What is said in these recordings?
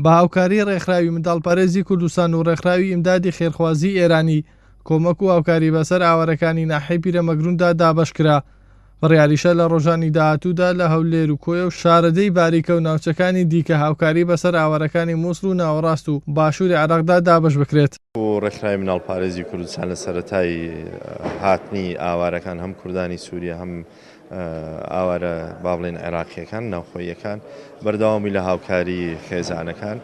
بە هاوکاری ڕێکخراوی منداڵپەرێزی کوردستان و ڕێکخراوی ئیمدادی خێرخوازی ئێرانی کۆمەک و هاوکاری بەسەر ئاوارەکانی ناحیەی پیرەمەگرووندا دابەشکرا. بڕیاریشە لە ڕۆژانی داهاتوودا لە هەولێر و کۆیە و شارەدەی باریکە و ناوچەکانی دیکە هاوکاری بەسەر ئاوارەکانی مووسڵ و ناوەڕاست و باشووری عێراقدا دابەش بکرێت. ڕێکخراوی منداڵپارێزی کوردستان لە سەرەتای هاتنی ئاوارەکان هەم کوردانی سووریا هەم ئاوارە با بڵێن عێراقیەکان ناوخۆییەکان بەردەوامی لە هاوکاری خێزانەکان.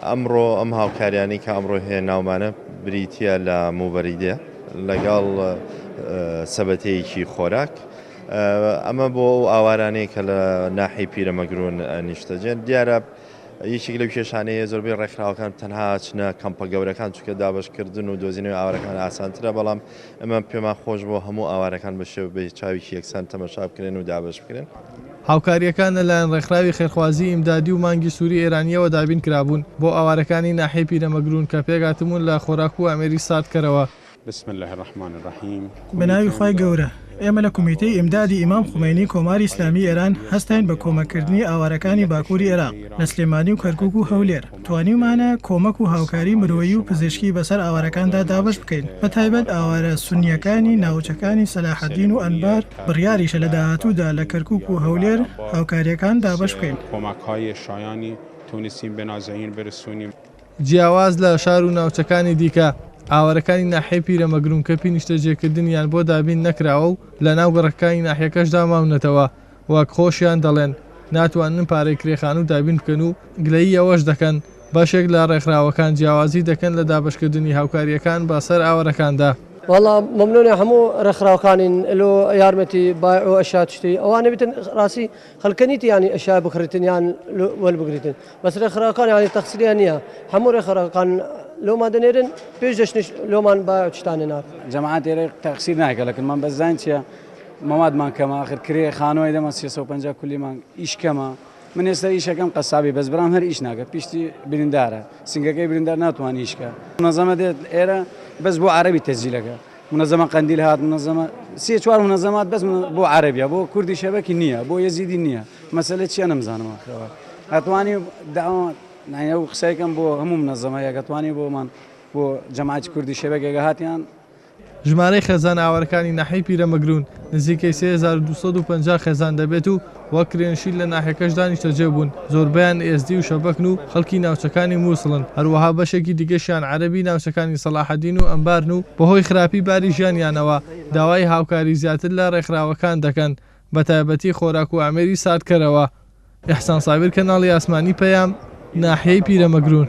ئەمڕۆ ئەم هاوکاریانی کە ئەمڕۆ هەیە ناومانە بریتە لە موبەریدێ لەگەڵ سەبەتەیەکی خۆراک. ئەمە بۆ ئاوارانەیە کە لە ناحیەی پیرەمەگرون نیشتەجێن. دیارە یەکێک لەو کێشانەیە زۆربەی ڕێکخراوەکان تەنها چنە کەمپە گەورەکان چونکە دابەشکردن و دۆزینەوەی ئاوارەکان ئاسانترە، بەڵام ئەمە پێمان خۆش بۆ هەموو ئاوارەکان بە شێوە بە چاوێکی یەکسان تەماشا بکرێن و دابەش بکرێن. هاوکاریەکان لەلایەن ڕێکخراوی خێرخوازی ئیمدادی و مانگی سووری ئێرانیەوە دابین کرابوون بۆ ئاوارەکانی ناحیەی پیرەمەگرون کە پێگاتمون لە خۆراک و ئەمێری ساردکەرەوە. بسم الله الرحمن الرحیم. بەناوی خوای گەورە، ئێمە لە کۆمیتەی ئیمدادی ئیمام خومینی کۆماری ئیسلامی ئێران هەستین بە کۆمەکردنی ئاوارەکانی باکووری عێراق لە سلێمانی و کەرکووک و هەولێر. توانیمانە کۆمەک و هاوکاری مرۆیی و پزیشکی بەسەر ئاوارەکاندا دابەش بکەین، بەتایبەت ئاوارە سونیەکانی ناوچەکانی سەلاحەدین و ئەنبار. بڕیاریشە لە داهاتوودا لە کەرکووک و هەولێر هاوکاریەکان دابەش بکەین. کۆمەک‌های شایانی تونسیم بنازەین برسونیم. جیاواز لە شار و ناوچەکانی دیکە ئاوارەکانی ناحیەی پیرەمەگرون کە نیشتەجێکردنیان بۆ دابین نەکراوە و لە ناو گەڕەکانی ناحیەکەشدا ماونەتەوە، وەک خۆشیان دەڵێن ناتوانن پارەی کرێخان و دابین بکەن و گلەیی ئەوەش دەکەن بەشێک لە ڕێکخراوەکان جیاوازی دەکەن لە دابەشکردنی هاوکاریەکان بەسەر ئاوارەکاندا. والله ممنونة همو رخراوكان لو يارمتي بايعوا أشياء تشتري أو أنا بتن راسي خلكنيتي يعني أشياء بكرتين يعني والبكرتين بس رخراوكان يعني تقصيري أنيها همو رخراوكان لو ما دنيرن بيجش لو ما بايعوا تشتاني نار جماعات يريق تقصير نايك لكن ما بزاينتيا مواد ما كما آخر كريه خانوي دم 350 كل ما إيش كما من يستر إيش كم قصابي بس برام هر إيش ناقة بيشتي برندارة سنجاكي برندار ناتوان إيش كا منظمة ده إيرا بس بو عربي تسجيلك منظمة قنديل هات منظمة سي چوار منظمات بس بو عربية بو كردي شبكي نية بو يزيدي نية مسألة شيء أنا مزانم آخر أتواني دعوة يعني أو خسايكم بو هم منظمة يا أتواني بو من بو جماعة كردي شبكي هاتيان ژمارەی خێزان ئاوارەکانی ناحیەی پیرەمەگرون نزیکەی 3250 خێزان دەبێت و وەک کرێنشین لە ناحیەکەشدا نیشتەجێ بوون. زۆربیان ئێزدی و شەبەکن و خەڵکی ناوچەکانی مووسڵن، هەروەها بەشێکی دیگەشیان عەرەبی ناوچەکانی سەلاحەدین و ئەنبارن و بەهۆی خراپی باری ژیانیانەوە داوای هاوکاری زیاتر لە ڕێکخراوەکان دەکەن، بەتایبەتی خۆراک و ئامێری ساردکەرەوە. ئیحسان سابیر، کەناڵی ئاسمانی پەیام، ناحیەی پیرەمەگرون.